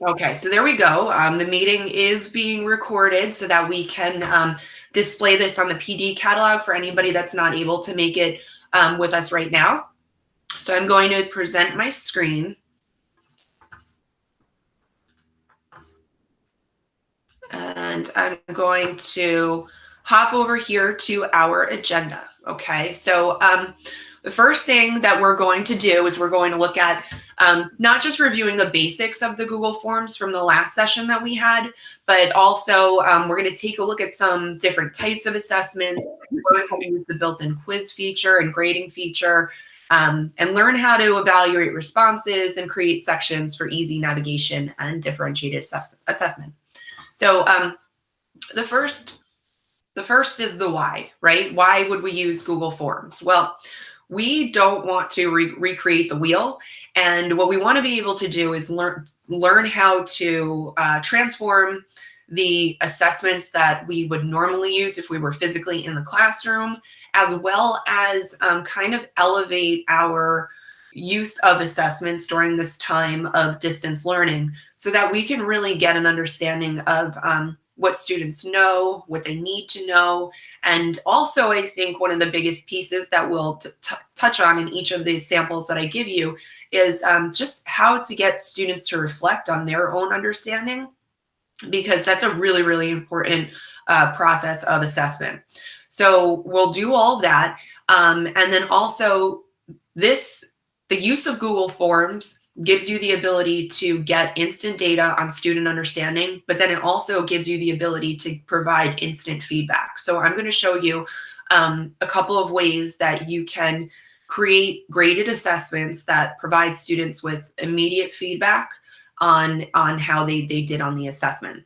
Okay, so there we go. The meeting is being recorded so that we can display this on the PD catalog for anybody that's not able to make it with us right now. So I'm going to present my screen. And I'm going to hop over here to our agenda. Okay, so the first thing that we're going to do is we're going to look at not just reviewing the basics of the Google Forms from the last session that we had, but also we're going to take a look at some different types of assessments, learn how to use the built-in quiz feature and grading feature, and learn how to evaluate responses and create sections for easy navigation and differentiated assessment. So the first is the why, right? Why would we use Google Forms? Well, we don't want to recreate the wheel. And what we want to be able to do is learn how to transform the assessments that we would normally use if we were physically in the classroom, as well as kind of elevate our use of assessments during this time of distance learning so that we can really get an understanding of what students know, what they need to know. And also, I think one of the biggest pieces that we'll touch on in each of these samples that I give you is just how to get students to reflect on their own understanding, because that's a really, really important process of assessment. So we'll do all of that. And then also the use of Google Forms gives you the ability to get instant data on student understanding, but then it also gives you the ability to provide instant feedback. So I'm going to show you a couple of ways that you can create graded assessments that provide students with immediate feedback on how they did on the assessment.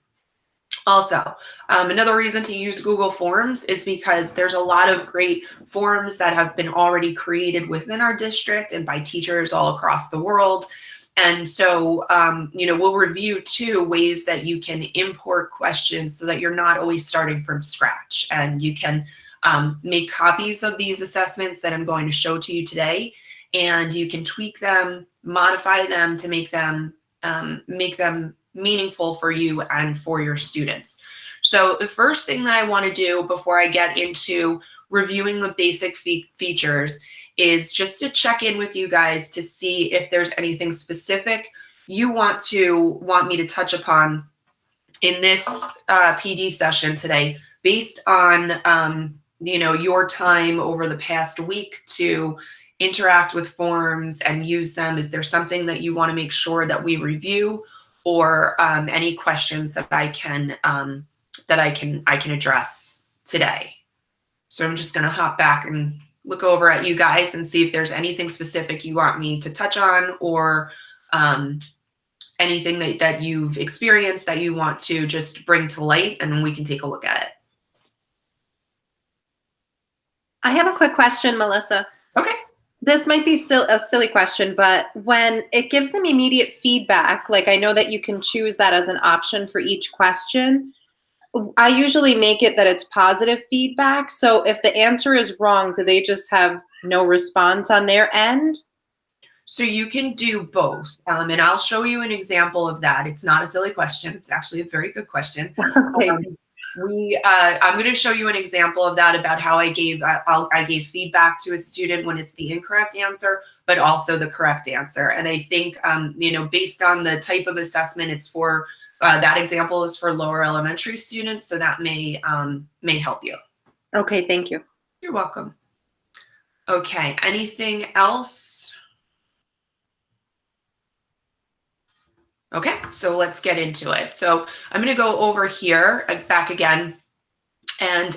Also, another reason to use Google Forms is because there's a lot of great forms that have been already created within our district and by teachers all across the world. And so, we'll review too ways that you can import questions so that you're not always starting from scratch. And you can make copies of these assessments that I'm going to show to you today, and you can tweak them, modify them to make them meaningful for you and for your students. So the first thing that I want to do before I get into reviewing the basic features is just to check in with you guys to see if there's anything specific you want me to touch upon in this PD session today, based on your time over the past week to interact with forms and use them. Is there something that you want to make sure that we review, or any questions that I can address today? So I'm just going to hop back and look over at you guys and see if there's anything specific you want me to touch on, or anything that you've experienced that you want to just bring to light, and we can take a look at it. I have a quick question, Melissa. Okay. This might be a silly question, but when it gives them immediate feedback, like I know that you can choose that as an option for each question. I usually make it that it's positive feedback. So if the answer is wrong, do they just have no response on their end? So you can do both. And I'll show you an example of that. It's not a silly question. It's actually a very good question. Okay. I'm going to show you an example of that, about how I gave feedback to a student when it's the incorrect answer, but also the correct answer. And I think, based on the type of assessment it's for, that example is for lower elementary students. So that may help you. Okay, thank you. You're welcome. Okay, anything else? Okay, so let's get into it. So I'm going to go over here, back again. And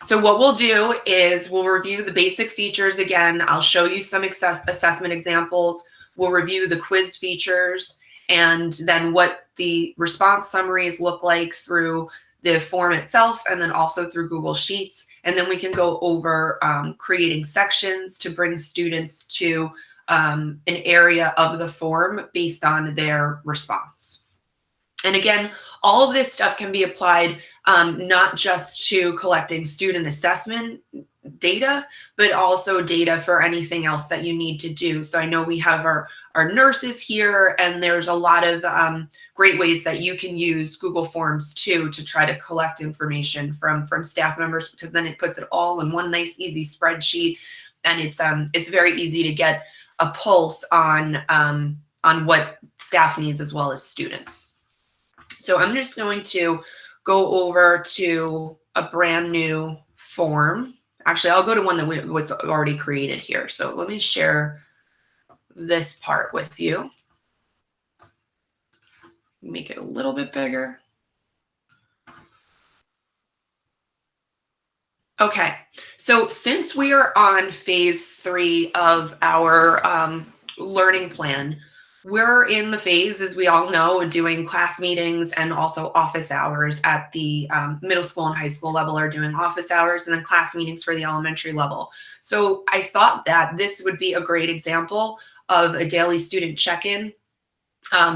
so what we'll do is we'll review the basic features again. I'll show you some assessment examples. We'll review the quiz features, and then what the response summaries look like through the form itself, and then also through Google Sheets. And then we can go over creating sections to bring students to an area of the form based on their response. And again, all of this stuff can be applied not just to collecting student assessment data, but also data for anything else that you need to do. So I know we have our our nurses here, and there's a lot of great ways that you can use Google Forms too to try to collect information from staff members, because then it puts it all in one nice easy spreadsheet, and it's very easy to get a pulse on what staff needs as well as students. So I'm just going to go over to a brand new form. Actually, I'll go to one that was already created here. So let me share this part with you. Make it a little bit bigger. Okay, so since we are on phase 3 of our learning plan, we're in the phase, as we all know, doing class meetings and also office hours. At the middle school and high school level are doing office hours, and then class meetings for the elementary level. So I thought that this would be a great example of a daily student check-in.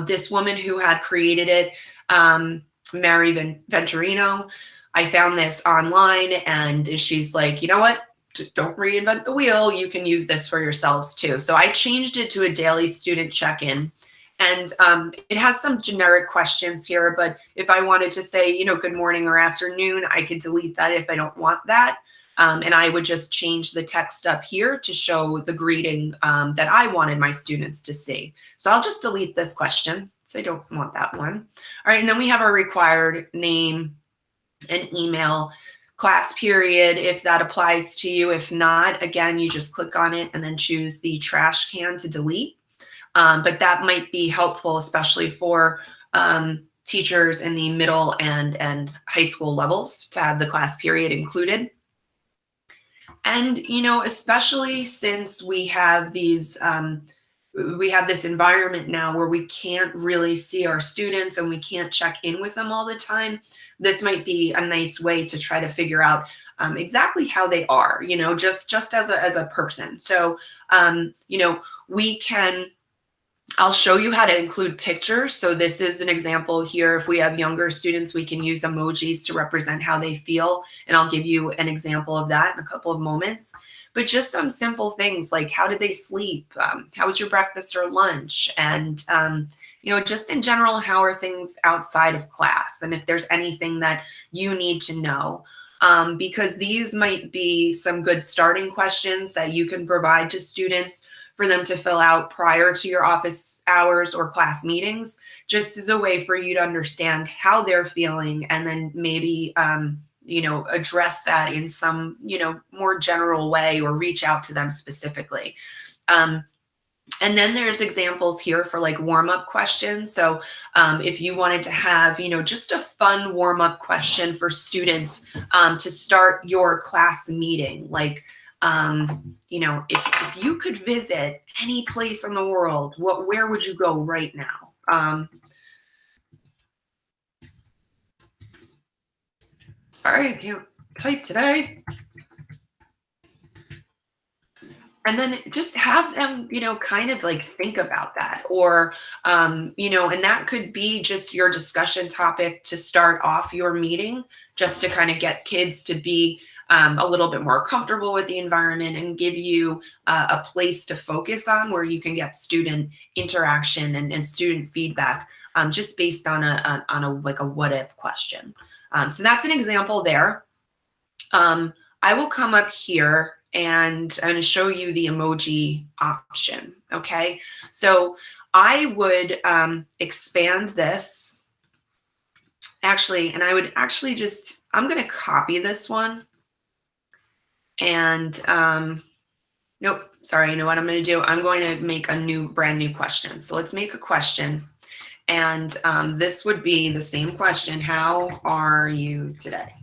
This woman who had created it, Mary Venturino, I found this online, and she's like, you know what? Don't reinvent the wheel. You can use this for yourselves too. So I changed it to a daily student check-in, and it has some generic questions here. But if I wanted to say, you know, good morning or afternoon, I could delete that if I don't want that. And I would just change the text up here to show the greeting that I wanted my students to see. So I'll just delete this question, so I don't want that one. All right, and then we have our required name and email, class period, if that applies to you. If not, again, you just click on it and then choose the trash can to delete. But that might be helpful, especially for teachers in the middle and high school levels, to have the class period included. And, you know, especially since we have these, we have this environment now where we can't really see our students and we can't check in with them all the time, this might be a nice way to try to figure out exactly how they are, you know, just as a person. So, you know, we can, I'll show you how to include pictures. So this is an example here. If we have younger students, we can use emojis to represent how they feel. And I'll give you an example of that in a couple of moments. But just some simple things like, how did they sleep? How was your breakfast or lunch? And, you know, just in general, how are things outside of class? And if there's anything that you need to know, because these might be some good starting questions that you can provide to students for them to fill out prior to your office hours or class meetings, just as a way for you to understand how they're feeling, and then maybe, you know, address that in some, you know, more general way, or reach out to them specifically. And then there's examples here for like warm-up questions. So if you wanted to have, you know, just a fun warm-up question for students to start your class meeting, like, you know, if you could visit any place in the world, where would you go right now? Sorry, I can't type today. And then just have them, you know, kind of like think about that, or, you know, and that could be just your discussion topic to start off your meeting, just to kind of get kids to be a little bit more comfortable with the environment, and give you a place to focus on where you can get student interaction and student feedback, just based on a like a what if question. So that's an example there. I will come up here and I'm going to show you the emoji option. Okay, so I would expand this actually, and I would actually just, I'm going to copy this one, and nope, sorry, you know what I'm going to do? I'm going to make a brand new question. So let's make a question, and this would be the same question: how are you today?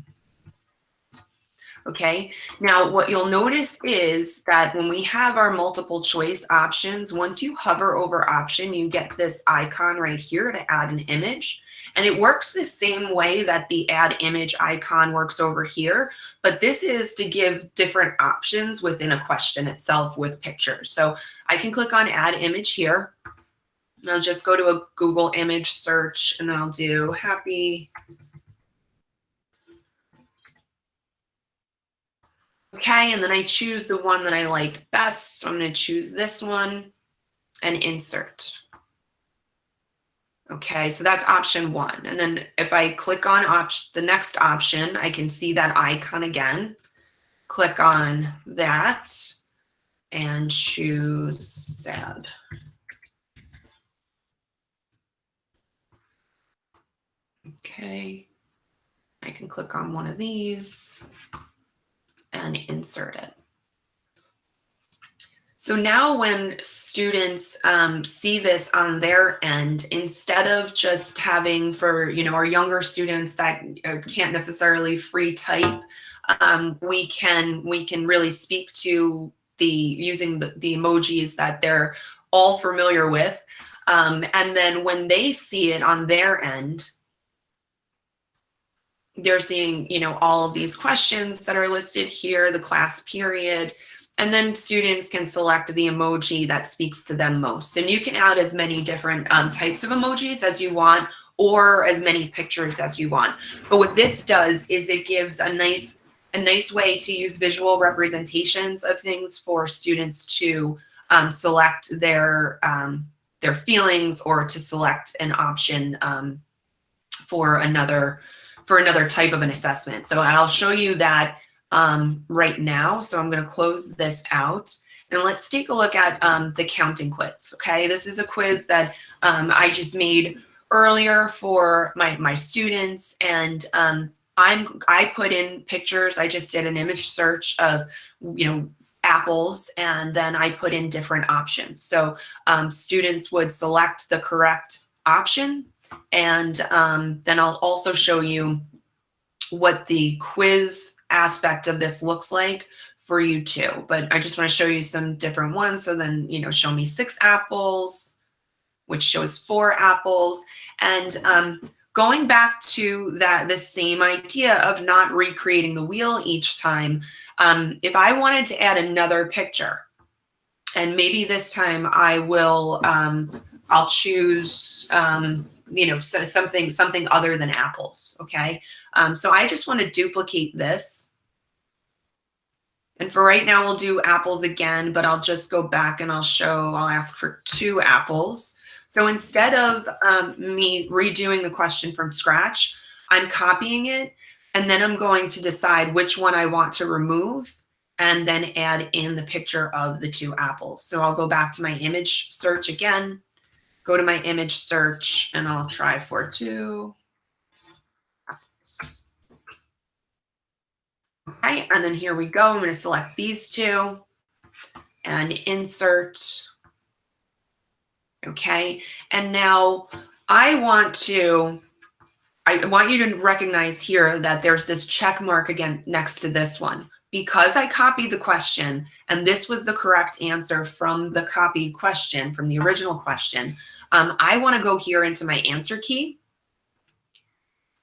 Okay, now what you'll notice is that when we have our multiple choice options, once you hover over option, you get this icon right here to add an image. And it works the same way that the add image icon works over here, but this is to give different options within a question itself with pictures. So I can click on add image here, and I'll just go to a Google image search, and I'll do happy. Okay, and then I choose the one that I like best. So I'm going to choose this one. and insert. Okay, so that's option 1. And then if I click on the next option, I can see that icon again. Click on that and choose sad. Okay, I can click on one of these and insert it. So now when students see this on their end, instead of just having for, our younger students that can't necessarily free type, we can really speak to using the emojis that they're all familiar with. And then when they see it on their end, they're seeing, all of these questions that are listed here, the class period, and then students can select the emoji that speaks to them most. And you can add as many different types of emojis as you want, or as many pictures as you want. But what this does is it gives a nice way to use visual representations of things for students to select their feelings, or to select an option for another type of an assessment. So I'll show you that right now. So I'm going to close this out, and let's take a look at the counting quiz. Okay, this is a quiz that I just made earlier for my students, and I put in pictures. I just did an image search of apples, and then I put in different options. So students would select the correct option, and then I'll also show you what the quiz aspect of this looks like for you too. But I just want to show you some different ones. So then, show me 6 apples, which shows 4 apples. And going back to the same idea of not recreating the wheel each time, if I wanted to add another picture, and maybe this time I will, I'll choose, so something other than apples. Okay. So I just want to duplicate this. And for right now, we'll do apples again, but I'll just go back and I'll ask for 2 apples. So instead of me redoing the question from scratch, I'm copying it, and then I'm going to decide which one I want to remove, and then add in the picture of the 2 apples. So I'll go back to my image search again, go to my image search, and I'll try for 2 apples. Okay, and then here we go. I'm going to select these 2 and insert. Okay, and now I want you to recognize here that there's this check mark again next to this one. Because I copied the question, and this was the correct answer from the copied question, from the original question, I want to go here into my answer key,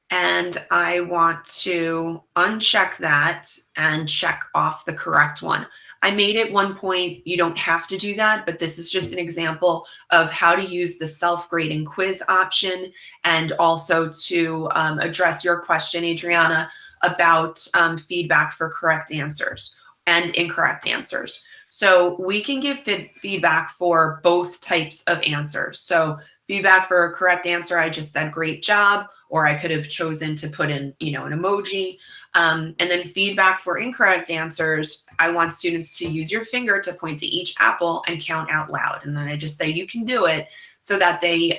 and I want to uncheck that and check off the correct one. I made it 1 point. You don't have to do that, but this is just an example of how to use the self-grading quiz option, and also to address your question, Adriana, about feedback for correct answers and incorrect answers. So we can give feedback for both types of answers. So feedback for a correct answer, I just said, great job, or I could have chosen to put in, an emoji. And then feedback for incorrect answers, I want students to use your finger to point to each apple and count out loud. And then I just say, you can do it, so that they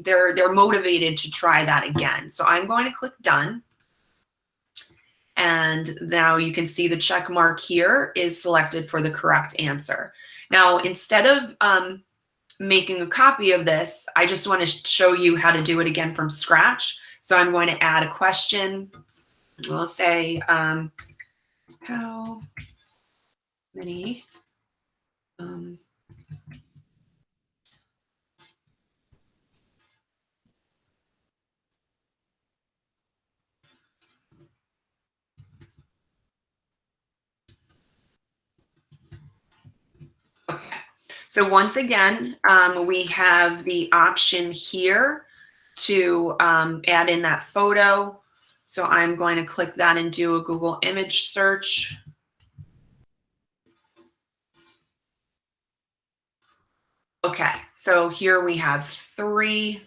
they're motivated to try that again. So I'm going to click done. And now you can see the check mark here is selected for the correct answer. Now, instead of making a copy of this, I just want to show you how to do it again from scratch. So I'm going to add a question. We'll say, how many okay. So once again, we have the option here to add in that photo. So I'm going to click that and do a Google image search. Okay, so here we have 3.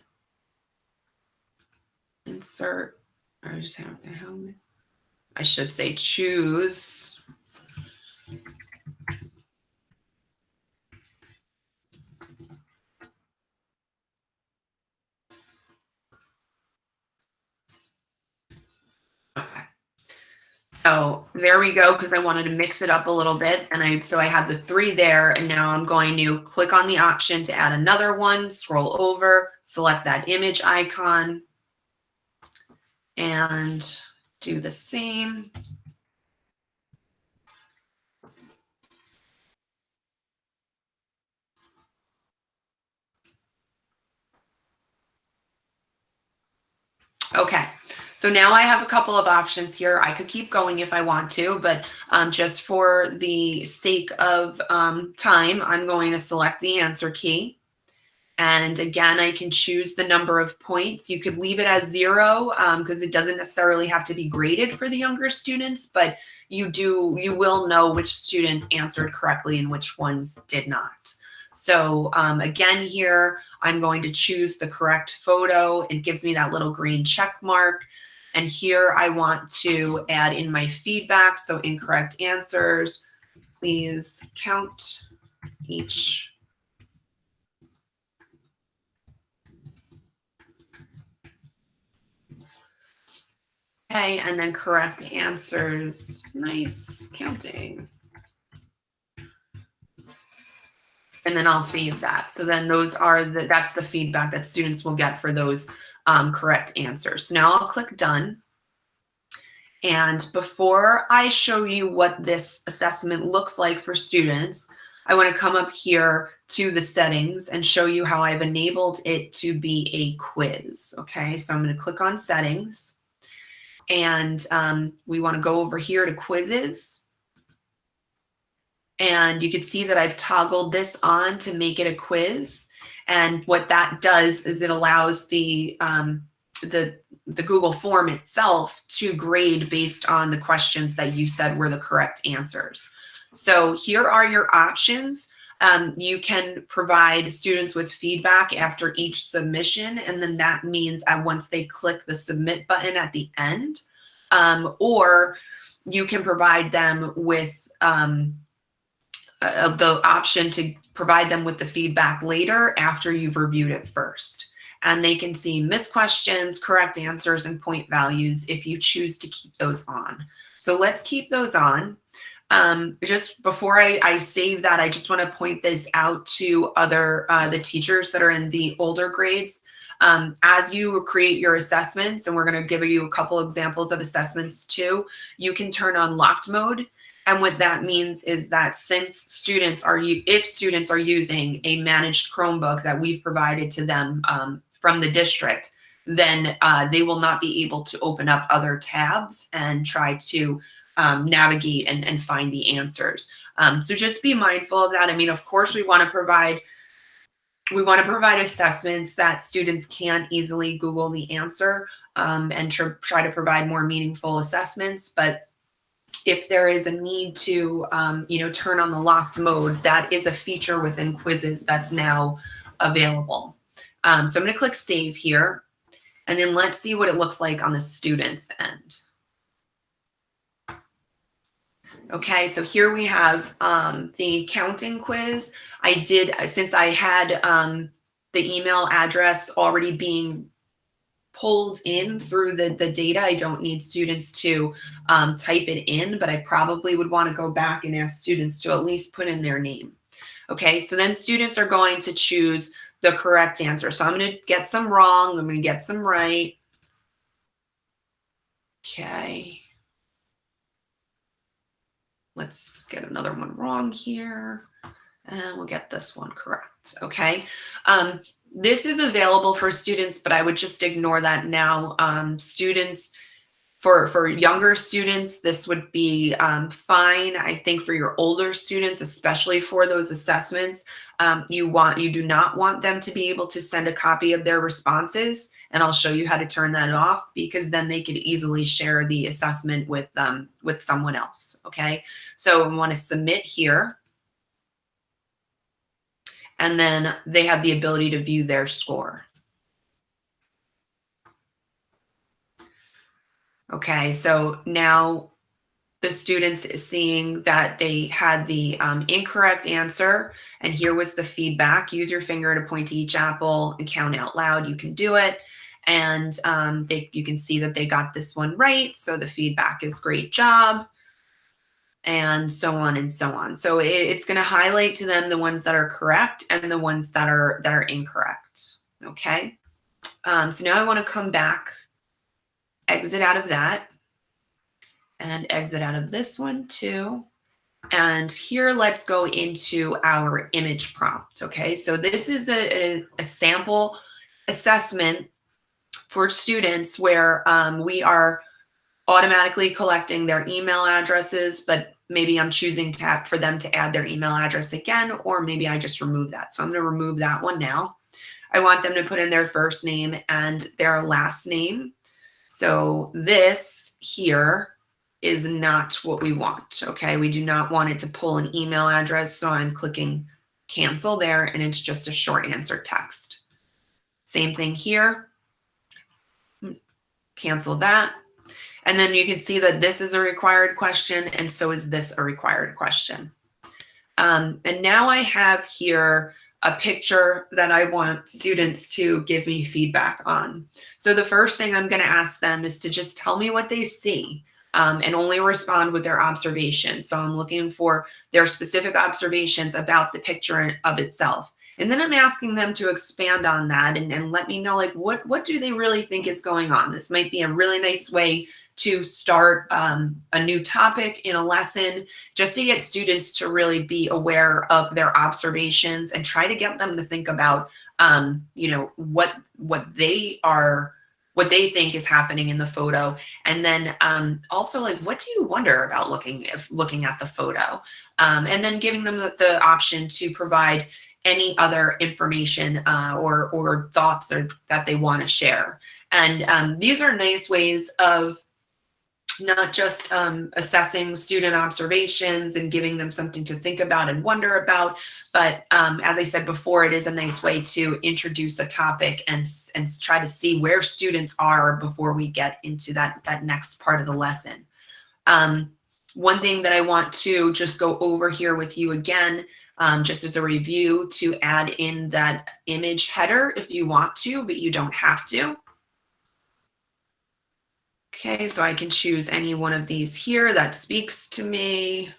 Insert, or just have, I should say choose. Okay. So there we go, because I wanted to mix it up a little bit. And I had the 3 there, and now I'm going to click on the option to add another one, scroll over, select that image icon, and do the same. Okay, so now I have a couple of options here. I could keep going if I want to, but just for the sake of time, I'm going to select the answer key. And again, I can choose the number of points. You could leave it as 0 because it doesn't necessarily have to be graded for the younger students, but you will know which students answered correctly and which ones did not. So again, here, I'm going to choose the correct photo. It gives me that little green check mark. And here I want to add in my feedback. So incorrect answers, please count each. Okay, and then correct answers, nice counting. And then I'll save that. So then that's the feedback that students will get for those correct answers. So now I'll click done. And before I show you what this assessment looks like for students, I want to come up here to the settings and show you how I've enabled it to be a quiz. Okay, so I'm going to click on settings, and we want to go over here to quizzes. And you can see that I've toggled this on to make it a quiz. And what that does is it allows the Google form itself to grade based on the questions that you said were the correct answers. So here are your options. You can provide students with feedback after each submission, and then that means once they click the submit button at the end, or you can provide them with the option to provide them with the feedback later after you've reviewed it first. And they can see missed questions, correct answers, and point values if you choose to keep those on. So let's keep those on. Just before I save that, I just want to point this out to the teachers that are in the older grades. As you create your assessments, and we're going to give you a couple examples of assessments too, you can turn on locked mode. And what that means is that if students are using a managed Chromebook that we've provided to them from the district, then they will not be able to open up other tabs and try to navigate and find the answers. So just be mindful of that. I mean, of course, we want to provide assessments that students can easily Google the answer and try to provide more meaningful assessments. But if there is a need to, turn on the locked mode, that is a feature within quizzes that's now available. So I'm going to click save here, and then let's see what it looks like on the student's end. Okay, so here we have the counting quiz. Since I had the email address already being pulled in through the data, I don't need students to type it in, but I probably would want to go back and ask students to at least put in their name. Okay, so then students are going to choose the correct answer. So I'm going to get some wrong, I'm going to get some right. Okay. Let's get another one wrong here, and we'll get this one correct. Okay. This is available for students, but I would just ignore that now. For younger students, this would be fine. I think for your older students, especially for those assessments, you do not want them to be able to send a copy of their responses, and I'll show you how to turn that off, because then they could easily share the assessment with someone else. Okay, so I want to submit here. and then they have the ability to view their score. Okay, so now the students is seeing that they had the incorrect answer, and here was the feedback. Use your finger to point to each apple and count out loud. You can do it. And you can see that they got this one right. So the feedback is great job, and so on and so on. So it's going to highlight to them the ones that are correct and the ones that are incorrect. Okay. So now I want to come back, exit out of that, and exit out of this one too. And here, let's go into our image prompt. Okay, so this is a sample assessment for students where we are automatically collecting their email addresses, but maybe I'm choosing for them to add their email address again, or maybe I just remove that. So I'm going to remove that one now. I want them to put in their first name and their last name. So this here is not what we want, okay? We do not want it to pull an email address, so I'm clicking cancel there, and it's just a short answer text. Same thing here. Cancel that. And then you can see that this is a required question, and so is this a required question. And now I have here a picture that I want students to give me feedback on. So the first thing I'm going to ask them is to just tell me what they see. And only respond with their observations. So I'm looking for their specific observations about the picture of itself. And then I'm asking them to expand on that and let me know, like, what do they really think is going on? This might be a really nice way to start a new topic in a lesson, just to get students to really be aware of their observations and try to get them to think about, you know, what they think is happening in the photo. And then also, like, what do you wonder about looking at the photo? And then giving them the option to provide any other information or thoughts that they want to share. And these are nice ways of not just assessing student observations and giving them something to think about and wonder about, but as I said before, it is a nice way to introduce a topic and try to see where students are before we get into that next part of the lesson. One thing that I want to just go over here with you again, just as a review, to add in that image header if you want to, but you don't have to. Okay, so I can choose any one of these here that speaks to me.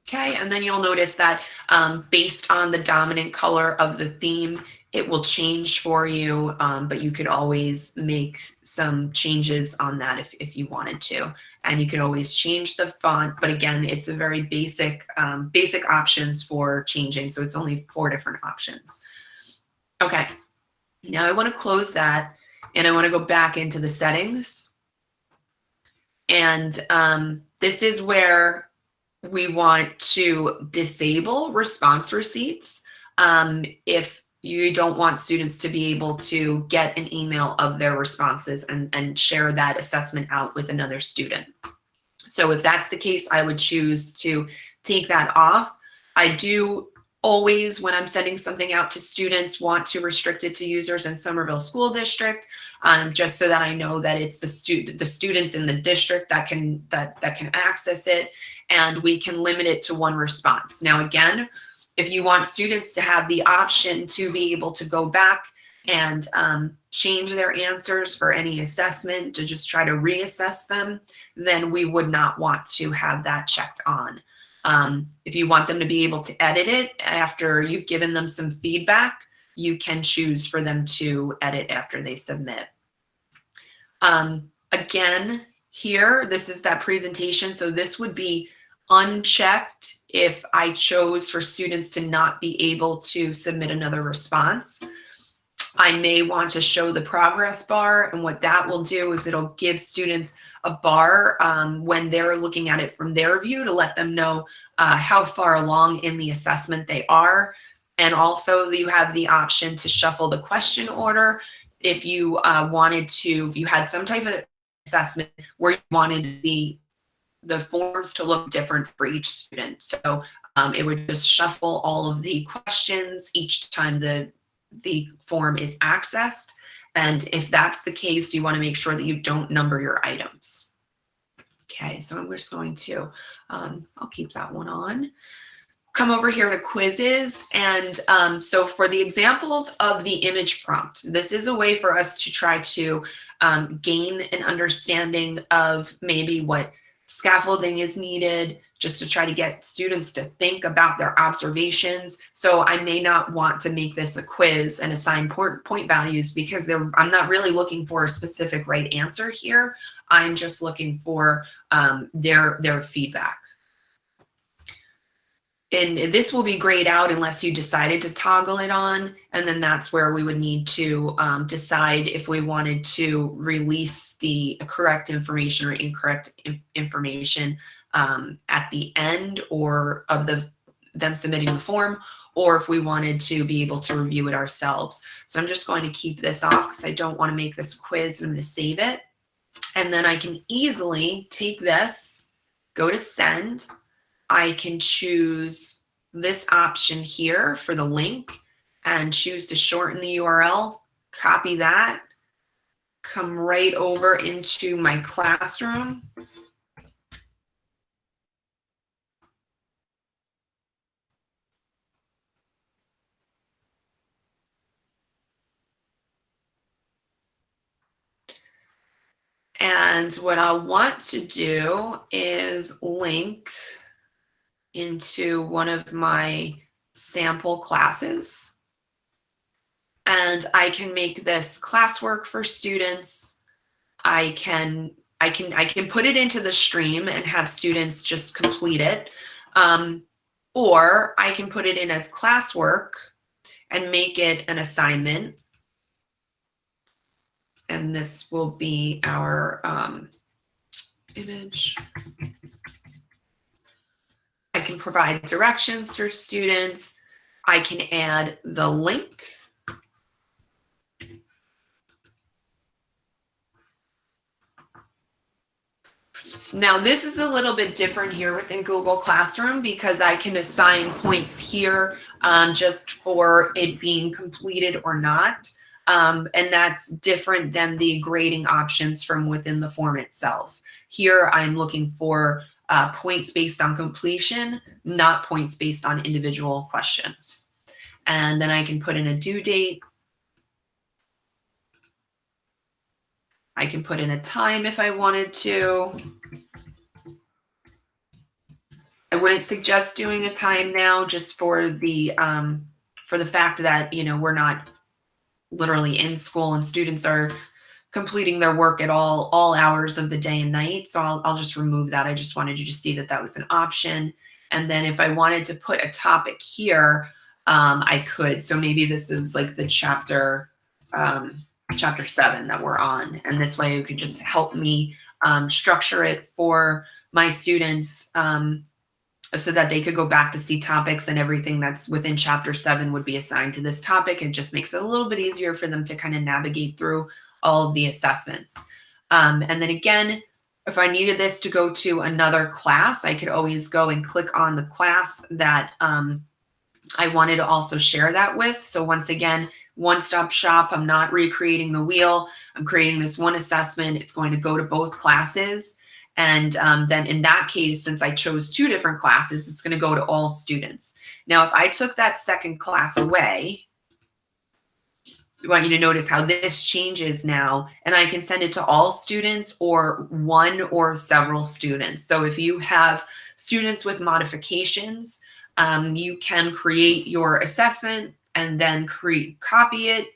Okay, and then you'll notice that based on the dominant color of the theme, it will change for you, but you could always make some changes on that if you wanted to. And you could always change the font, but again, it's a very basic options for changing, so it's only 4 different options. Okay, now I want to close that, and I want to go back into the settings. And this is where we want to disable response receipts if you don't want students to be able to get an email of their responses and share that assessment out with another student. So if that's the case, I would choose to take that off. I do always, when I'm sending something out to students, want to restrict it to users in Somerville School District, just so that I know that it's the students in the district that can access it, and we can limit it to 1 response. Now, again, if you want students to have the option to be able to go back and change their answers for any assessment, to just try to reassess them, then we would not want to have that checked on. If you want them to be able to edit it after you've given them some feedback, you can choose for them to edit after they submit. Again, here, this is that presentation. So this would be unchecked if I chose for students to not be able to submit another response. I may want to show the progress bar, and what that will do is it'll give students a bar when they're looking at it from their view to let them know how far along in the assessment they are. And also you have the option to shuffle the question order if you wanted to, if you had some type of assessment where you wanted the the forms to look different for each student. So it would just shuffle all of the questions each time the form is accessed. And if that's the case, you want to make sure that you don't number your items. Okay, so I'm just going to, I'll keep that one on. Come over here to quizzes. And so for the examples of the image prompt, this is a way for us to try to gain an understanding of maybe what scaffolding is needed, just to try to get students to think about their observations. So I may not want to make this a quiz and assign point values, because I'm not really looking for a specific right answer here. I'm just looking for their feedback. And this will be grayed out unless you decided to toggle it on. And then that's where we would need to decide if we wanted to release the correct information or incorrect information at the end or of them submitting the form, or if we wanted to be able to review it ourselves. So I'm just going to keep this off because I don't want to make this quiz. I'm going to save it. And then I can easily take this, go to send. I can choose this option here for the link and choose to shorten the URL, copy that, come right over into my classroom. And what I want to do is link into one of my sample classes. And I can make this classwork for students. I can put it into the stream and have students just complete it. Or I can put it in as classwork and make it an assignment. And this will be our image. I can provide directions for students. I can add the link. Now this is a little bit different here within Google Classroom because I can assign points here just for it being completed or not. And that's different than the grading options from within the form itself. Here I'm looking for points based on completion, not points based on individual questions. And then I can put in a due date. I can put in a time if I wanted to. I wouldn't suggest doing a time now just for the fact that, you know, we're not literally in school and students are completing their work at all hours of the day and night. So I'll just remove that. I just wanted you to see that that was an option. And then if I wanted to put a topic here, I could. So maybe this is like the chapter 7 that we're on. And this way it could just help me structure it for my students so that they could go back to see topics, and everything that's within chapter 7 would be assigned to this topic. It just makes it a little bit easier for them to kind of navigate through all of the assessments. And then again, if I needed this to go to another class, I could always go and click on the class that I wanted to also share that with. So once again, one-stop shop. I'm not recreating the wheel. I'm creating this one assessment. It's going to go to both classes. And then in that case, since I chose 2 different classes, it's going to go to all students. Now, if I took that second class away, I want you to notice how this changes now, and I can send it to all students or one or several students. So if you have students with modifications, you can create your assessment and then copy it,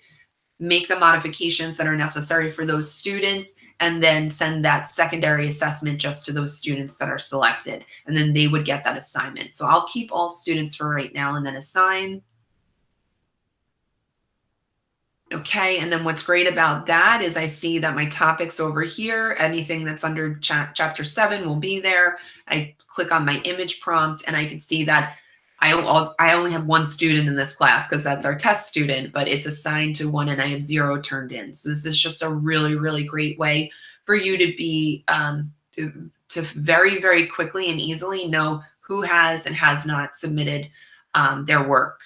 make the modifications that are necessary for those students, and then send that secondary assessment just to those students that are selected. And then they would get that assignment. So I'll keep all students for right now and then assign. Okay, and then what's great about that is I see that my topics over here, anything that's under chapter 7 will be there. I click on my image prompt and I can see that I only have 1 student in this class because that's our test student, but it's assigned to 1 and I have 0 turned in. So this is just a really, really great way for you to be to very, very quickly and easily know who has and has not submitted their work.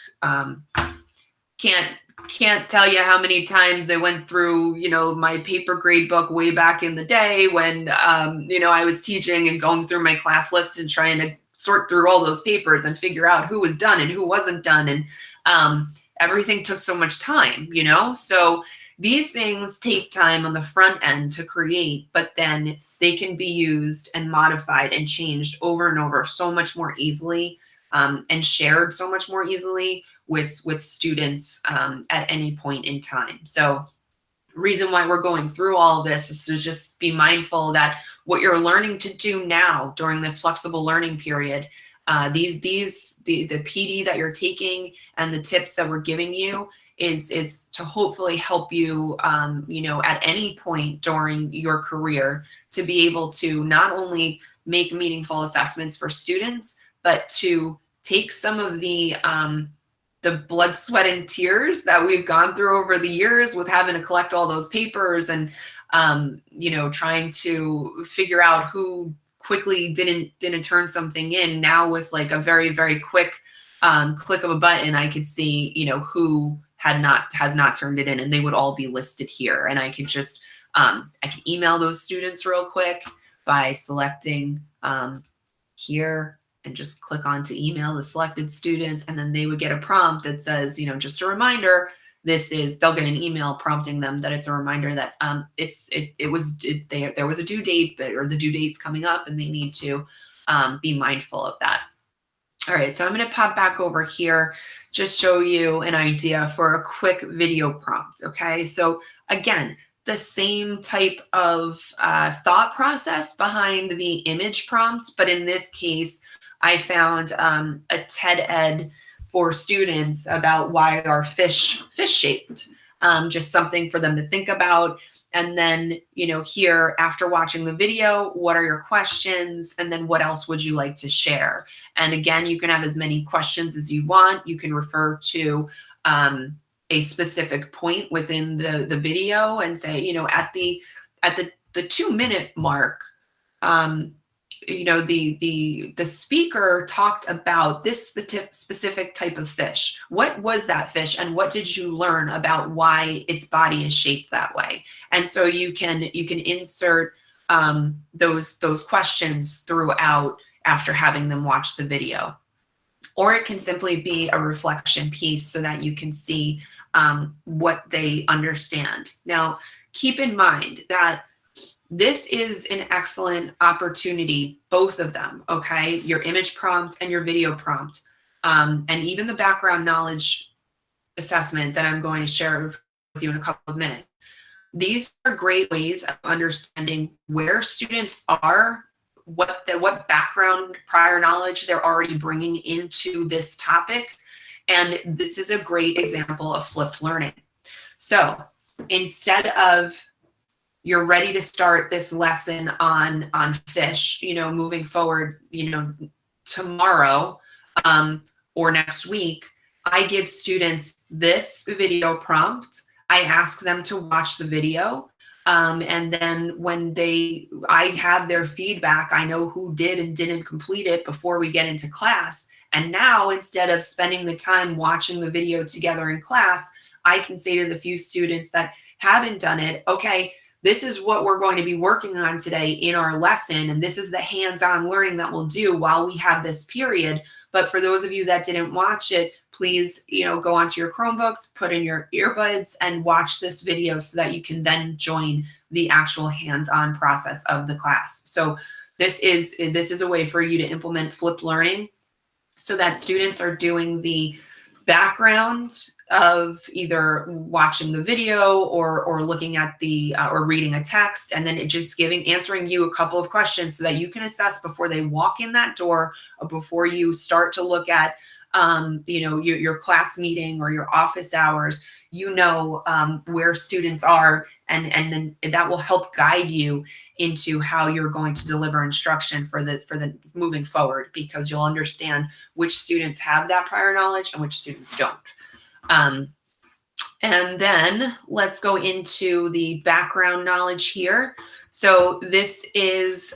Can't tell you how many times I went through, my paper grade book way back in the day when, I was teaching and going through my class list and trying to sort through all those papers and figure out who was done and who wasn't done. And everything took so much time, So these things take time on the front end to create, but then they can be used and modified and changed over and over so much more easily, and shared so much more easily with students at any point in time. So reason why we're going through all of this is to just be mindful that what you're learning to do now during this flexible learning period, the PD that you're taking and the tips that we're giving you is to hopefully help you, at any point during your career to be able to not only make meaningful assessments for students, but to take some of the blood, sweat, and tears that we've gone through over the years with having to collect all those papers and, trying to figure out who quickly didn't turn something in. Now with like a very, very quick click of a button, I could see, who has not turned it in, and they would all be listed here. And I could just, I can email those students real quick by selecting here, and just click on to email the selected students, and then they would get a prompt that says, just a reminder, they'll get an email prompting them that it's a reminder that there was a due date, or the due date's coming up, and they need to be mindful of that. All right, so I'm going to pop back over here, just show you an idea for a quick video prompt. Okay, so again, the same type of thought process behind the image prompt, but in this case, I found a TED Ed for students about why are fish shaped, just something for them to think about. And then, here after watching the video, what are your questions? And then what else would you like to share? And again, you can have as many questions as you want. You can refer to a specific point within the video and say, at the 2-minute mark, the speaker talked about this specific type of fish. What was that fish, and what did you learn about why its body is shaped that way? And so you can insert those questions throughout after having them watch the video. Or it can simply be a reflection piece so that you can see what they understand. Now, keep in mind that this is an excellent opportunity, both of them, okay? Your image prompt and your video prompt, and even the background knowledge assessment that I'm going to share with you in a couple of minutes. These are great ways of understanding where students are, what background prior knowledge they're already bringing into this topic. And this is a great example of flipped learning. So instead of you're ready to start this lesson on fish, moving forward, tomorrow or next week, I give students this video prompt. I ask them to watch the video. And then when I have their feedback, I know who did and didn't complete it before we get into class. And now, instead of spending the time watching the video together in class, I can say to the few students that haven't done it, okay, this is what we're going to be working on today in our lesson, and this is the hands-on learning that we'll do while we have this period. But for those of you that didn't watch it, please, go onto your Chromebooks, put in your earbuds, and watch this video so that you can then join the actual hands-on process of the class. So this is a way for you to implement flipped learning so that students are doing the background of either watching the video or looking at or reading a text, and then it just answering you a couple of questions so that you can assess before they walk in that door, or before you start to look at your class meeting or your office hours, where students are, and then that will help guide you into how you're going to deliver instruction for the moving forward, because you'll understand which students have that prior knowledge and which students don't. And then let's go into the background knowledge here. So this is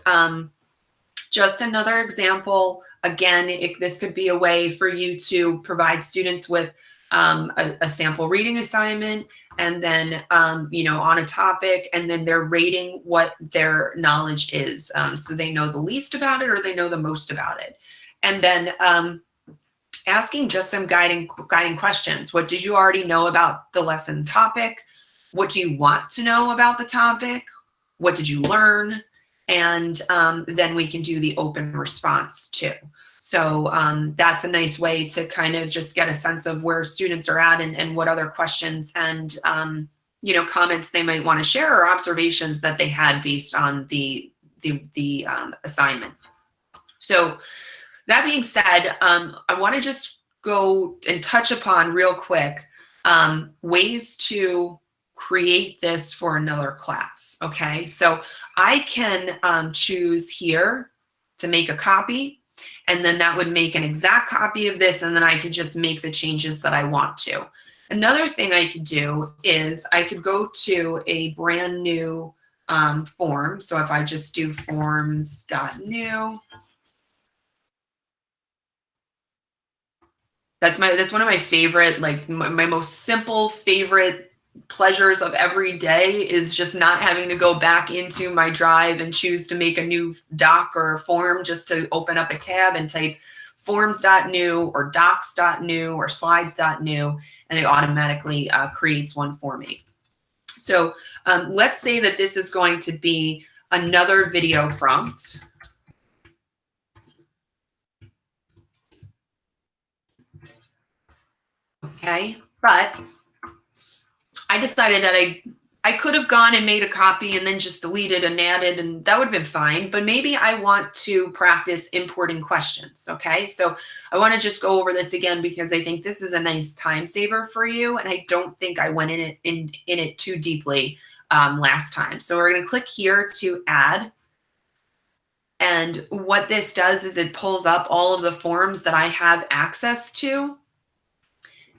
Just another example. Again, this could be a way for you to provide students with a sample reading assignment, and then, on a topic, and then they're rating what their knowledge is. So they know the least about it or they know the most about it. And then asking just some guiding questions. What did you already know about the lesson topic? What do you want to know about the topic? What did you learn? And then we can do the open response too. So that's a nice way to kind of just get a sense of where students are at, and what other questions and comments they might want to share, or observations that they had based on the assignment. So that being said, I want to just go and touch upon real quick ways to create this for another class. Okay, so I can choose here to make a copy, and then that would make an exact copy of this, and then I could just make the changes that I want to. Another thing I could do is I could go to a brand new form. So if I just do forms.new, that's one of my favorite, like my most simple favorite pleasures of every day, is just not having to go back into my drive and choose to make a new doc or form, just to open up a tab and type forms.new or docs.new or slides.new, and it automatically creates one for me. So let's say that this is going to be another video prompt. Okay, but I decided that I could have gone and made a copy and then just deleted and added, and that would have been fine. But maybe I want to practice importing questions. Okay, so I want to just go over this again, because I think this is a nice time saver for you, and I don't think I went in it too deeply last time. So we're going to click here to add. And what this does is it pulls up all of the forms that I have access to.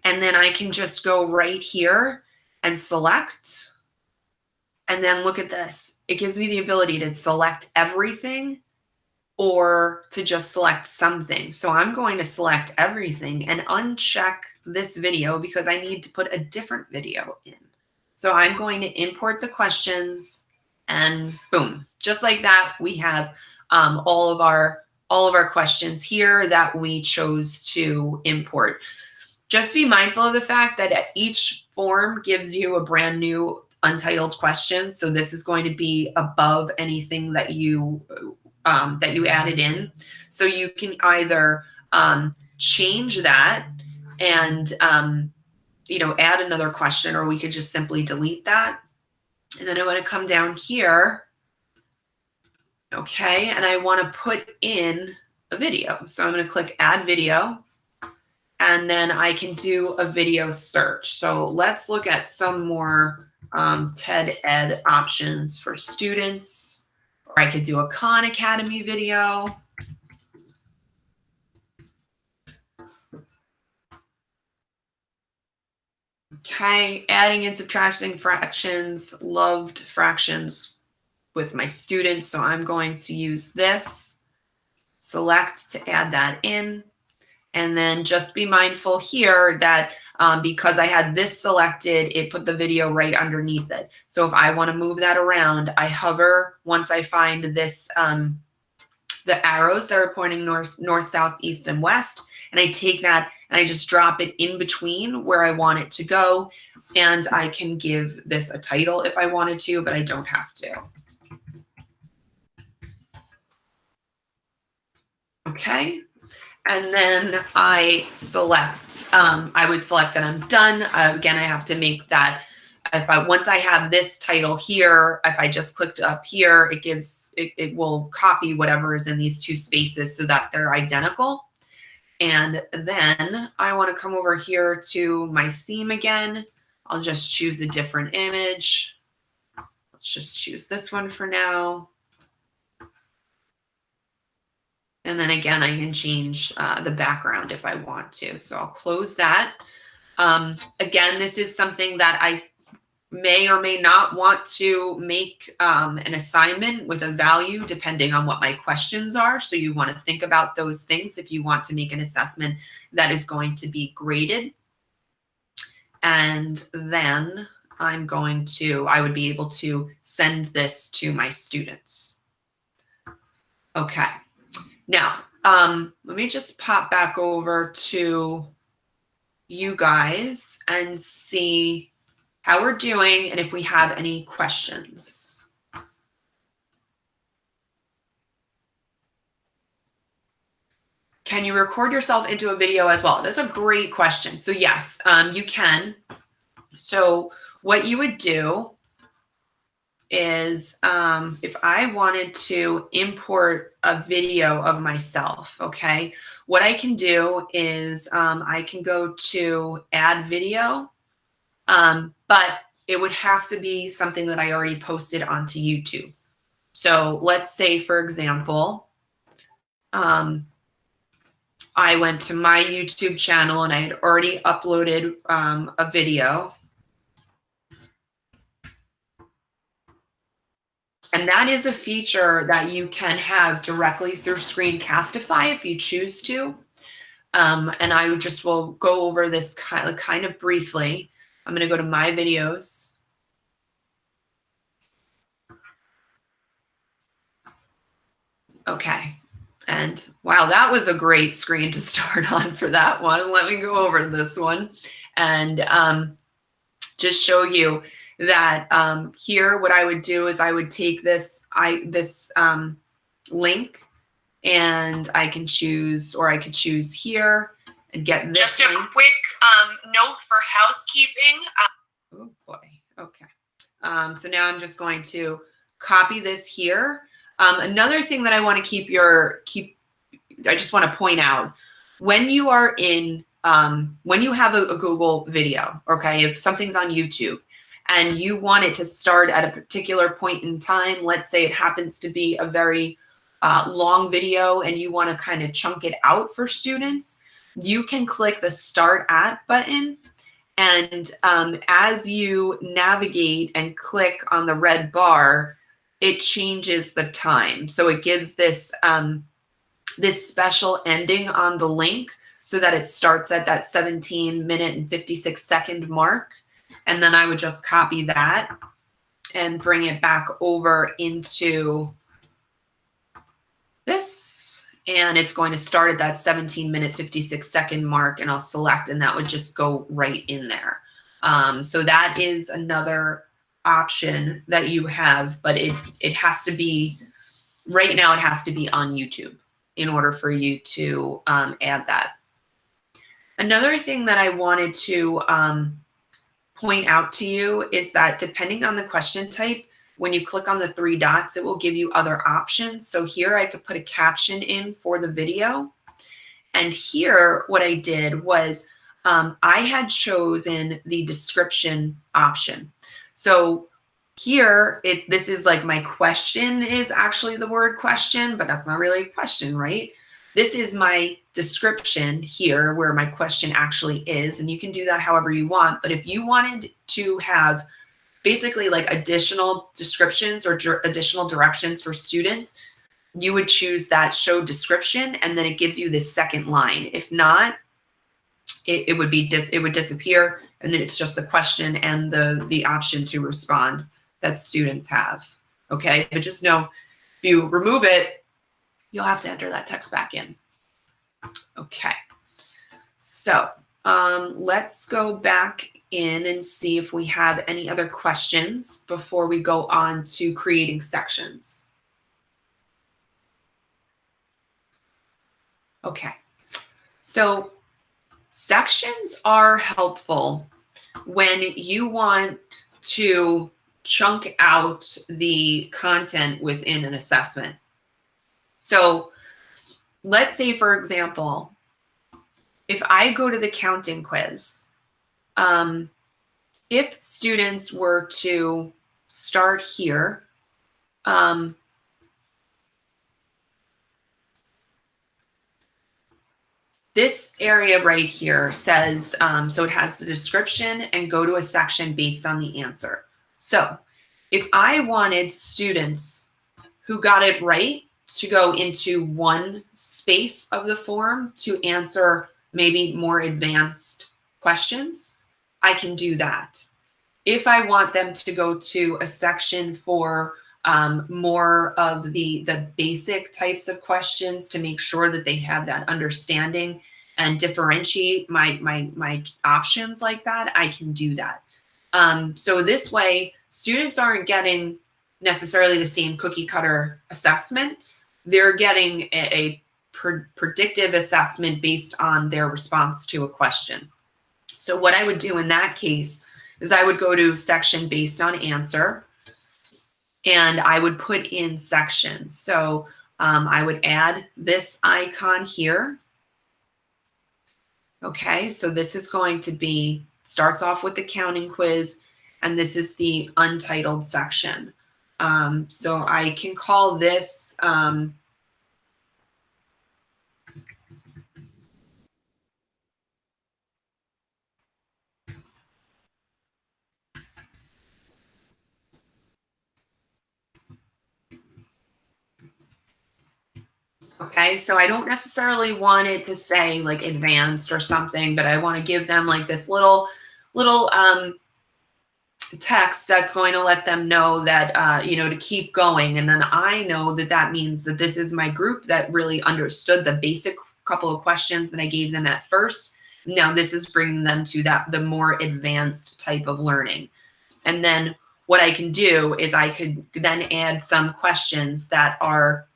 And then I can just go right here and select. And then look at this. It gives me the ability to select everything or to just select something. So I'm going to select everything and uncheck this video because I need to put a different video in. So I'm going to import the questions, and boom, just like that, we have all of our questions here that we chose to import. Just be mindful of the fact that each form gives you a brand new untitled question. So this is going to be above anything that you added in. So you can either change that and add another question, or we could just simply delete that. And then I want to come down here. Okay, and I want to put in a video. So I'm going to click add video. And then I can do a video search. So let's look at some more TED Ed options for students. Or I could do a Khan Academy video. Okay, adding and subtracting fractions, loved fractions with my students. So I'm going to use this, select to add that in. And then just be mindful here that because I had this selected, it put the video right underneath it. So if I want to move that around, I hover once I find this, the arrows that are pointing north, south, east, and west, and I take that and I just drop it in between where I want it to go. And I can give this a title if I wanted to, but I don't have to. Okay. And then I select, I would select that I'm done. Again, I have to make that, once I have this title here, if I just clicked up here, it will copy whatever is in these two spaces so that they're identical. And then I want to come over here to my theme again. I'll just choose a different image. Let's just choose this one for now. And then again, I can change the background if I want to. So I'll close that. Again, this is something that may or may not want to make an assignment with a value depending on what my questions are. So you want to think about those things if you want to make an assessment that is going to be graded. And then I would be able to send this to my students. Okay. Now, let me just pop back over to you guys and see how we're doing and if we have any questions. Can you record yourself into a video as well? That's a great question. So yes, you can. So what you would do is if I wanted to import a video of myself, okay, what I can do is I can go to add video, but it would have to be something that I already posted onto YouTube. So let's say, for example, I went to my YouTube channel and I had already uploaded a video. And that is a feature that you can have directly through Screencastify if you choose to. And I just will go over this kind of briefly. I'm going to go to my videos. Okay. And wow, that was a great screen to start on for that one. Let me go over to this one and just show you that here what I would do is I would take this link and I can choose, or I could choose here and get this Just a link. quick note for housekeeping. Oh boy. Okay. So now I'm just going to copy this here. Another thing that I want to I just want to point out, when you are in, when you have a Google video, okay, if something's on YouTube and you want it to start at a particular point in time, let's say it happens to be a very long video and you want to kind of chunk it out for students, you can click the Start At button. And as you navigate and click on the red bar, it changes the time. So it gives this this special ending on the link so that it starts at that 17-minute and 56-second mark. And then I would just copy that and bring it back over into this. And it's going to start at that 17-minute, 56-second mark, and I'll select, and that would just go right in there. So that is another option that you have, but it has to be, right now it has to be on YouTube in order for you to add that. Another thing that I wanted to point out to you is that depending on the question type, when you click on the three dots, it will give you other options. So here I could put a caption in for the video. And here what I did was I had chosen the description option. So here, this is like my question is actually the word question, but that's not really a question, right? This is my description here where my question actually is, and you can do that however you want. But if you wanted to have basically like additional descriptions or additional directions for students, you would choose that show description, and then it gives you this second line. If not, it would disappear, and then it's just the question and the option to respond that students have. Okay, but just know if you remove it, you'll have to enter that text back in. Okay, so let's go back in and see if we have any other questions before we go on to creating sections. Okay, so sections are helpful when you want to chunk out the content within an assessment. So let's say, for example, if I go to the counting quiz, if students were to start here, This area right here says, so it has the description and go to a section based on the answer. So if I wanted students who got it right to go into one space of the form to answer maybe more advanced questions, I can do that. If I want them to go to a section for more of the basic types of questions to make sure that they have that understanding and differentiate my options like that, I can do that. So this way, students aren't getting necessarily the same cookie cutter assessment. They're getting a predictive assessment based on their response to a question. So what I would do in that case is I would go to section based on answer, and I would put in sections. So I would add this icon here. Okay, so this is going to be, starts off with the counting quiz, and this is the untitled section. So I can call this, okay, so I don't necessarily want it to say like advanced or something, but I want to give them like this little text that's going to let them know that, you know, to keep going. And then I know that that means that this is my group that really understood the basic couple of questions that I gave them at first. Now this is bringing them to that, the more advanced type of learning. And then what I can do is I could then add some questions that are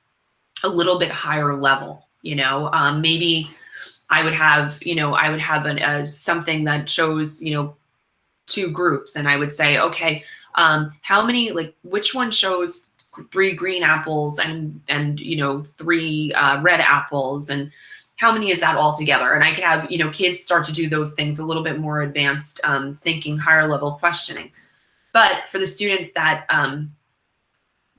a little bit higher level, you know, maybe I would have, you know, I would have something that shows, you know, two groups, and I would say, okay, how many, like, which one shows 3 green apples and you know 3 red apples, and how many is that all together? And I could have, you know, kids start to do those things, a little bit more advanced thinking, higher level questioning. But for the students that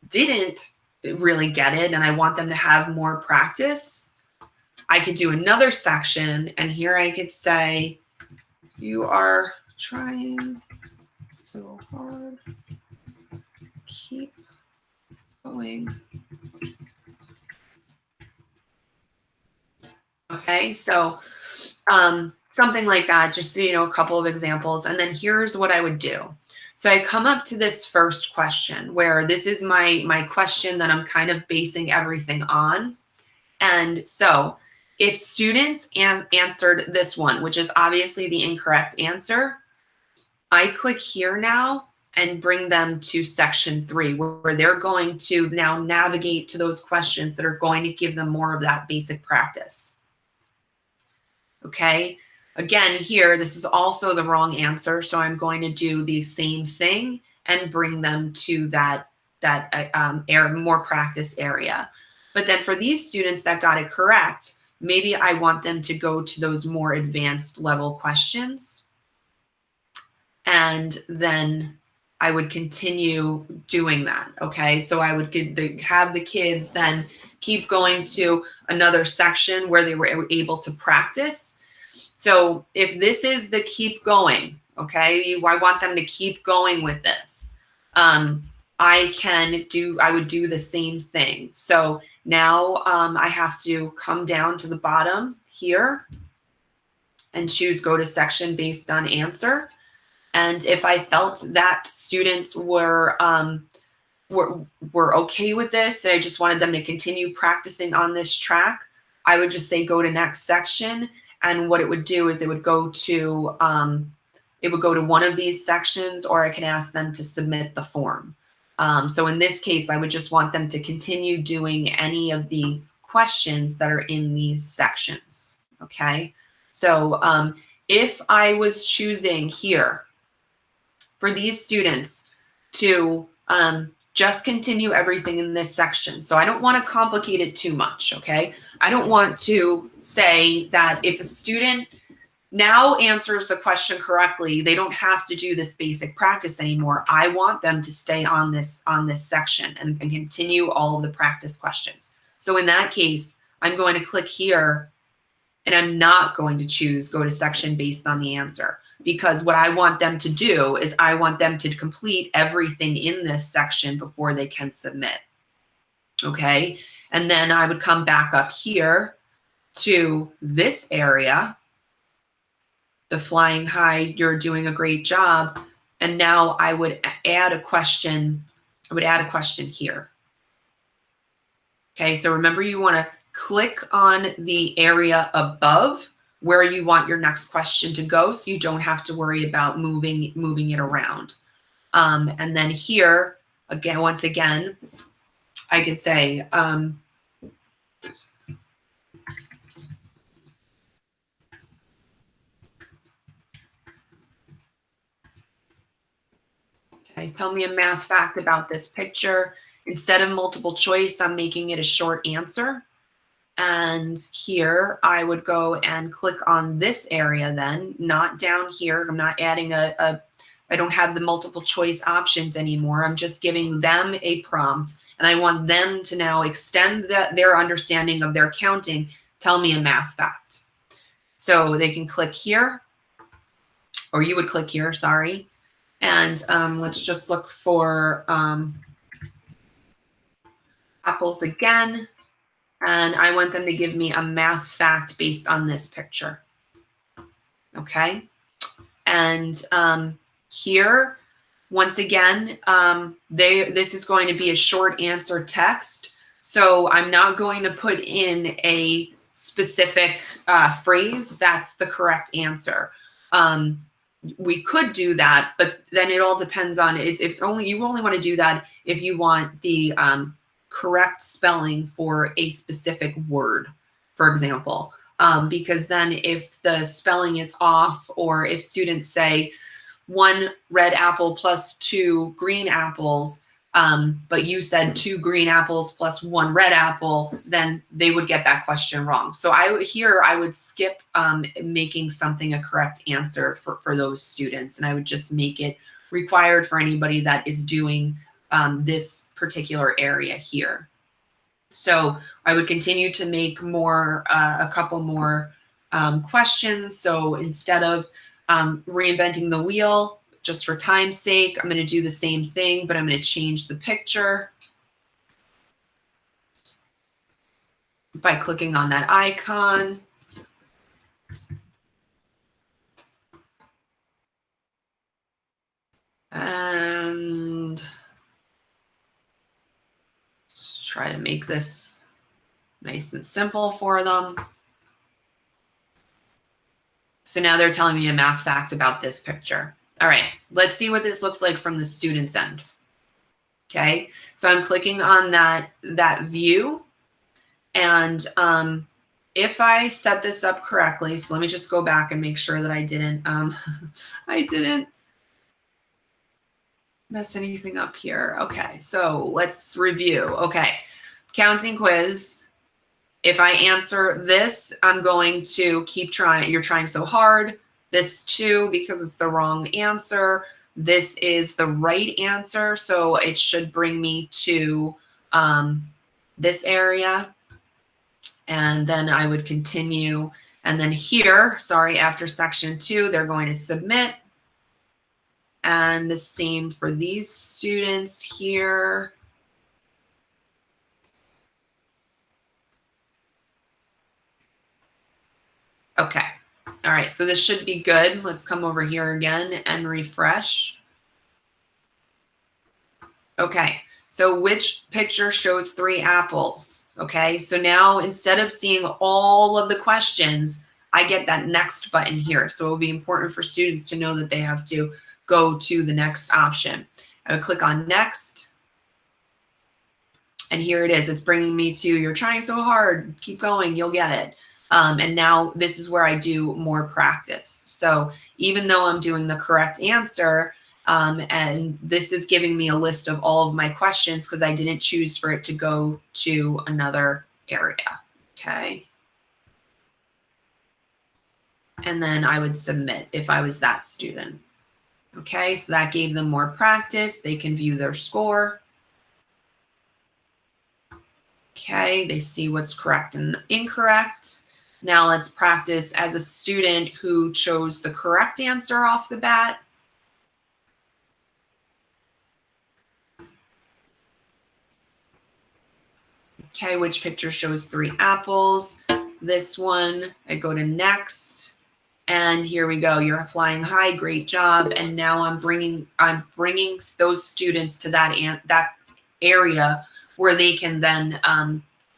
didn't really get it and I want them to have more practice, I could do another section, and here I could say, you are trying so hard, keep going. Okay, so something like that, just, you know, a couple of examples. And then here's what I would do. So I come up to this first question where this is my question that I'm kind of basing everything on. And so if students answered this one, which is obviously the incorrect answer, I click here now and bring them to section 3, where they're going to now navigate to those questions that are going to give them more of that basic practice. Okay, again, here, this is also the wrong answer, so I'm going to do the same thing and bring them to that more practice area. But then for these students that got it correct, maybe I want them to go to those more advanced level questions. And then I would continue doing that, okay? So I would have the kids then keep going to another section where they were able to practice. So if this is the keep going, okay, I want them to keep going with this. I would do the same thing. So now I have to come down to the bottom here and choose go to section based on answer. And if I felt that students were okay with this, and I just wanted them to continue practicing on this track, I would just say go to next section. And what it would do is it would go to one of these sections, or I can ask them to submit the form. So in this case, I would just want them to continue doing any of the questions that are in these sections. Okay, so if I was choosing here for these students to just continue everything in this section. So I don't want to complicate it too much, okay? I don't want to say that if a student now answers the question correctly, they don't have to do this basic practice anymore. I want them to stay on this section and continue all of the practice questions. So in that case, I'm going to click here And I'm not going to choose go to section based on the answer, because what I want them to do is I want them to complete everything in this section before they can submit. Okay. And then I would come back up here to this area, the flying high, you're doing a great job. And now I would add a question. I would add a question here. Okay. So remember, you want to click on the area above where you want your next question to go, so you don't have to worry about moving it around. And then here, again, once again, I could say, okay, tell me a math fact about this picture. Instead of multiple choice, I'm making it a short answer. And here I would go and click on this area then, not down here. I'm not adding I don't have the multiple choice options anymore. I'm just giving them a prompt, and I want them to now extend their understanding of their counting. Tell me a math fact. So they can click here, or you would click here, sorry. And let's just look for apples again. And I want them to give me a math fact based on this picture. Okay. And here, once again, this is going to be a short answer text. So I'm not going to put in a specific phrase. That's the correct answer. We could do that, but then it all depends on it. If you only want to do that if you want the correct spelling for a specific word, for example, because then if the spelling is off, or if students say 1 red apple plus 2 green apples, but you said 2 green apples plus 1 red apple, then they would get that question wrong. So I would skip making something a correct answer for those students, and I would just make it required for anybody that is doing this particular area here. So I would continue to make a couple more questions. So instead of reinventing the wheel, just for time's sake, I'm going to do the same thing, but I'm going to change the picture by clicking on that icon. And try to make this nice and simple for them. So now they're telling me a math fact about this picture. All right, let's see what this looks like from the student's end. Okay, so I'm clicking on that view, and if I set this up correctly, so let me just go back and make sure that I didn't I didn't mess anything up here. Okay, so let's review. Okay, counting quiz. If I answer this, I'm going to keep trying. You're trying so hard. This too, because it's the wrong answer. This is the right answer, so it should bring me to this area. And then I would continue. And then here, sorry, after section 2, they're going to submit. And the same for these students here. Okay. All right, so this should be good. Let's come over here again and refresh. Okay, so which picture shows 3 apples? Okay, so now instead of seeing all of the questions, I get that next button here. So it will be important for students to know that they have to go to the next option. I would click on next. And here it is. It's bringing me to, you're trying so hard, keep going, you'll get it. And now this is where I do more practice. So even though I'm doing the correct answer, and this is giving me a list of all of my questions because I didn't choose for it to go to another area. Okay. And then I would submit if I was that student. Okay, so that gave them more practice. They can view their score. Okay, they see what's correct and incorrect. Now let's practice as a student who chose the correct answer off the bat. Okay, which picture shows 3 apples? This one, I go to next. And here we go. You're flying high. Great job. And now I'm bringing those students to that area where they can then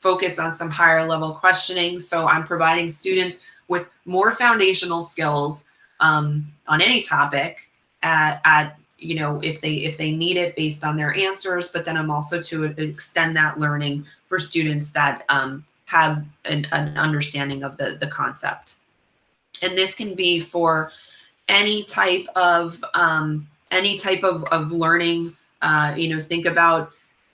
focus on some higher level questioning. So I'm providing students with more foundational skills on any topic at if they need it based on their answers. But then I'm also to extend that learning for students that have an understanding of the concept. And this can be for any type of learning. Think about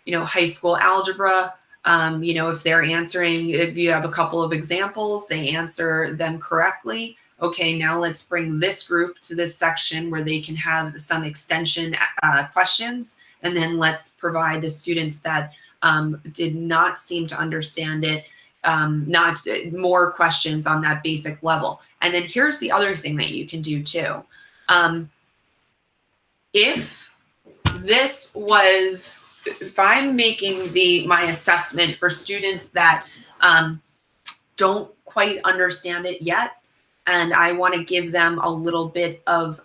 high school algebra. If they're answering, you have a couple of examples, they answer them correctly. Okay, now let's bring this group to this section where they can have some extension questions, and then let's provide the students that did not seem to understand it not more questions on that basic level. And then here's the other thing that you can do too. If I'm making my assessment for students that don't quite understand it yet, and I want to give them a little bit of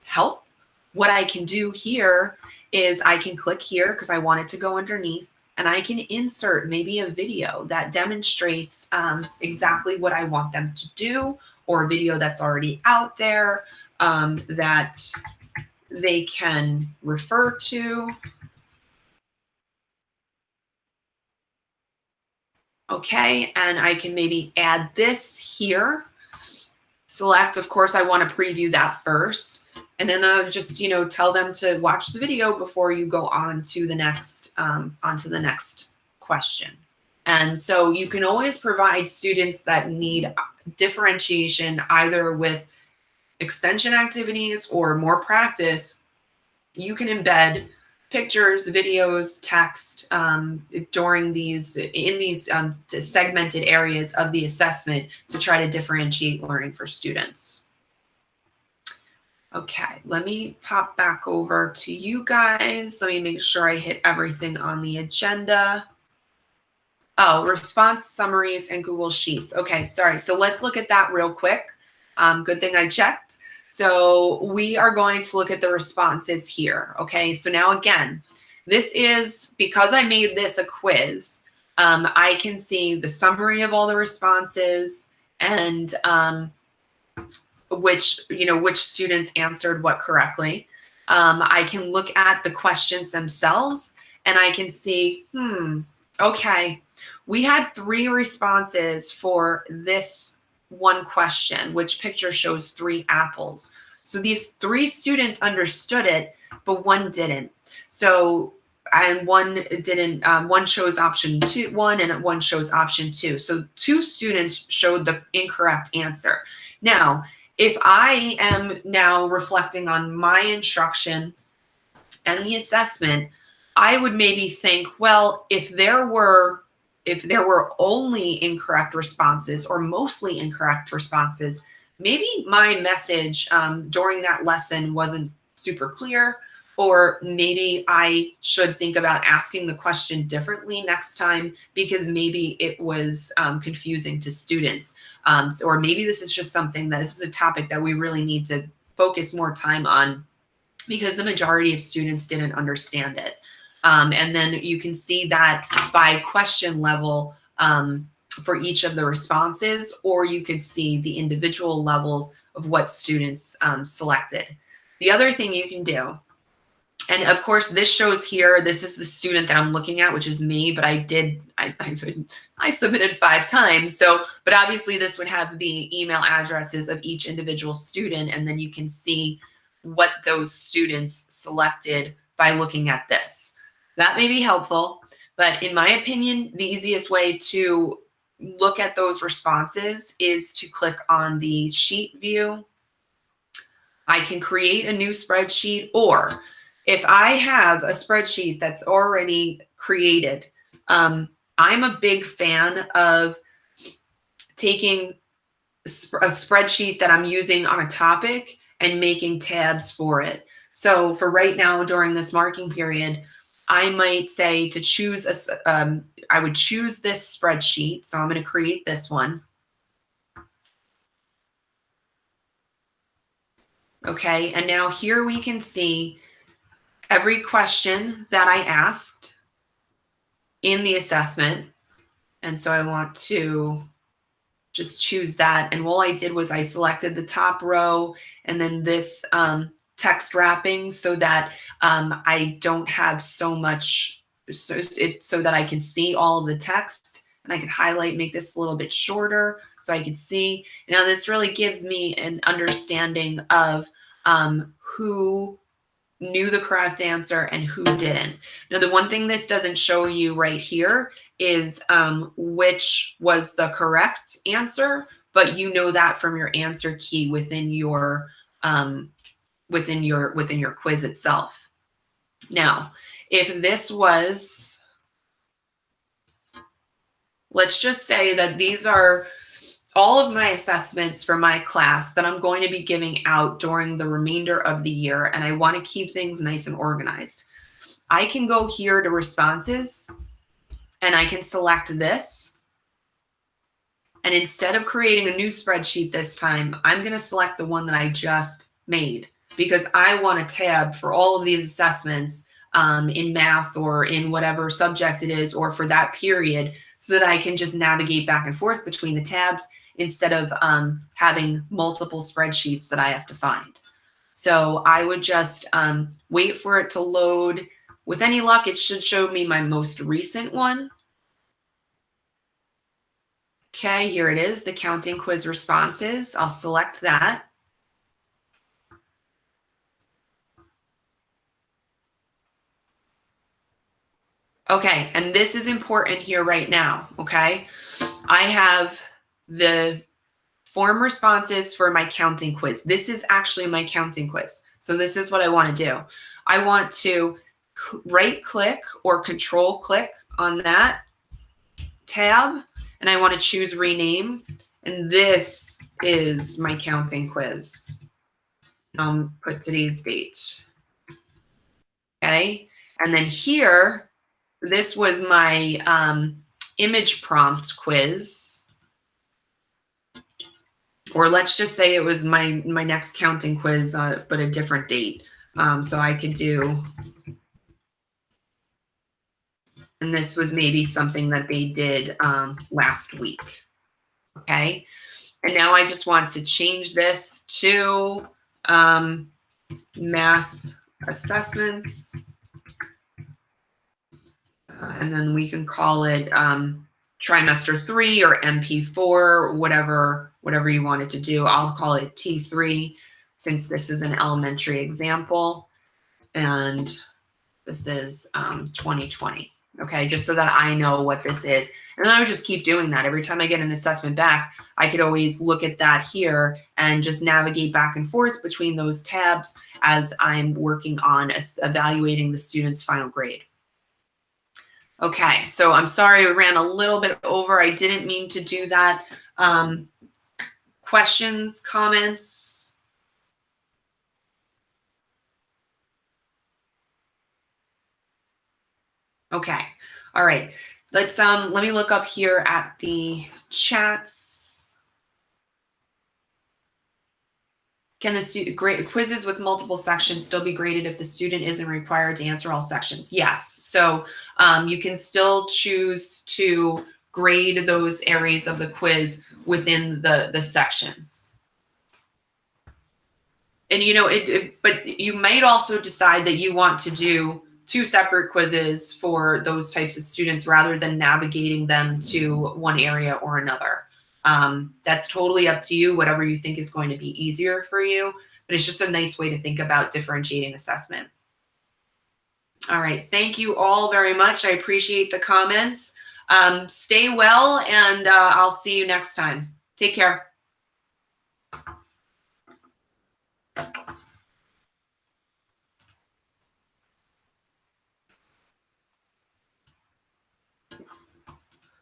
help, what I can do here is I can click here because I want it to go underneath, and I can insert maybe a video that demonstrates exactly what I want them to do, or a video that's already out there that they can refer to. Okay, and I can maybe add this here. Select, of course, I want to preview that first. And then I'll just, tell them to watch the video before you go on to the next, onto the next question. And so you can always provide students that need differentiation either with extension activities or more practice. You can embed pictures, videos, text in these segmented areas of the assessment to try to differentiate learning for students. Okay, let me pop back over to you guys. Let me make sure I hit everything on the agenda. Oh, response summaries and Google Sheets. Okay, sorry. So let's look at that real quick. Good thing I checked. So we are going to look at the responses here. Okay, so now again, this is because I made this a quiz. I can see the summary of all the responses and which students answered what correctly. I can look at the questions themselves and I can see, okay, we had 3 responses for this one question, which picture shows 3 apples. So these 3 students understood it, but one didn't. So, and one didn't, one chose option 1 and one chose option 2. So 2 students showed the incorrect answer. Now, if I am now reflecting on my instruction and the assessment, I would maybe think, well, if there were only incorrect responses or mostly incorrect responses, maybe my message during that lesson wasn't super clear, or maybe I should think about asking the question differently next time because maybe it was confusing to students. Or maybe this is just this is a topic that we really need to focus more time on because the majority of students didn't understand it. And then you can see that by question level for each of the responses, or you could see the individual levels of what students selected. The other thing you can do, and of course this shows here, this is the student that I'm looking at, which is me, but I submitted 5 times. So, but obviously this would have the email addresses of each individual student, and then you can see what those students selected by looking at this. That may be helpful, but in my opinion, the easiest way to look at those responses is to click on the sheet view. I can create a new spreadsheet, or if I have a spreadsheet that's already created, I'm a big fan of taking a spreadsheet that I'm using on a topic and making tabs for it. So for right now, during this marking period, I might say to choose I would choose this spreadsheet. So I'm going to create this one. Okay, and now here we can see every question that I asked in the assessment. And so I want to just choose that. And all I did was I selected the top row and then this text wrapping so that I don't have so much, so that I can see all of the text, and I can highlight, make this a little bit shorter so I can see. Now this really gives me an understanding of who knew the correct answer and who didn't. Now, the one thing this doesn't show you right here is which was the correct answer, but you know that from your answer key within your quiz itself. Now, if this was, let's just say that these are all of my assessments for my class that I'm going to be giving out during the remainder of the year, and I want to keep things nice and organized. I can go here to responses, and I can select this. And instead of creating a new spreadsheet this time, I'm going to select the one that I just made, because I want a tab for all of these assessments in math or in whatever subject it is, or for that period, so that I can just navigate back and forth between the tabs instead of having multiple spreadsheets that I have to find. So I would just wait for it to load. With any luck, it should show me my most recent one. Okay, here it is, the counting quiz responses. I'll select that. Okay, and this is important here right now, okay? I have the form responses for my counting quiz. This is actually my counting quiz. So this is what I want to do. I want to right click or control click on that tab, and I want to choose rename. And this is my counting quiz. Put today's date. Okay, and then here, this was my image prompt quiz. Or let's just say it was my next counting quiz, but a different date. So I could do, and this was maybe something that they did last week. Okay, and now I just want to change this to math assessments. And then we can call it trimester 3 or MP4, whatever you wanted to do. I'll call it T3 since this is an elementary example. And this is 2020. Okay, just so that I know what this is. And then I would just keep doing that. Every time I get an assessment back, I could always look at that here and just navigate back and forth between those tabs as I'm working on evaluating the student's final grade. Okay, so I'm sorry we ran a little bit over. I didn't mean to do that. Questions, comments? Okay, all right. Let me look up here at the chats. Can the student quizzes with multiple sections still be graded if the student isn't required to answer all sections? Yes. So you can still choose to grade those areas of the quiz within the sections. And you know, but you might also decide that you want to do 2 separate quizzes for those types of students rather than navigating them to one area or another. That's totally up to you, whatever you think is going to be easier for you, but it's just a nice way to think about differentiating assessment. All right, thank you all very much. I appreciate the comments. Stay well, and I'll see you next time. Take care.